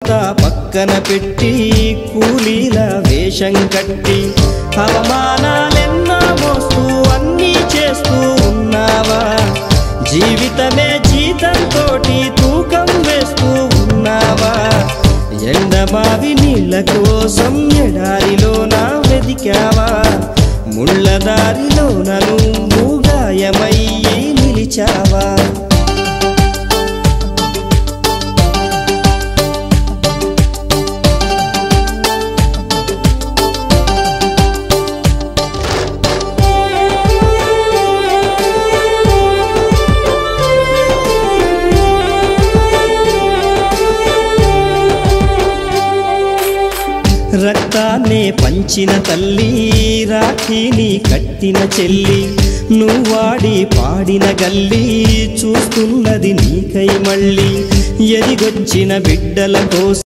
అంతా పక్కన పెట్టి కూలీల వేషం కట్టి అవమానాలెన్నో మోస్తూ అన్నీ చేస్తూ ఉన్నావా? జీవితమే జీతంతోటి తూకం వేస్తూ ఉన్నావా? ఎండమావి నీళ్ళ కోసం ఎడారిలోన వెదికావా? ముళ్ళదారిలోన నువ్వు గాయమయ్యి నిలిచావా? రక్తాన్నే పంచిన తల్లి, రాఖీని కట్టిన చెల్లి, నువ్వాడి పాడిన గల్లి చూస్తున్నది నీకై మళ్ళీ. ఎదిగొచ్చిన బిడ్డల కోసం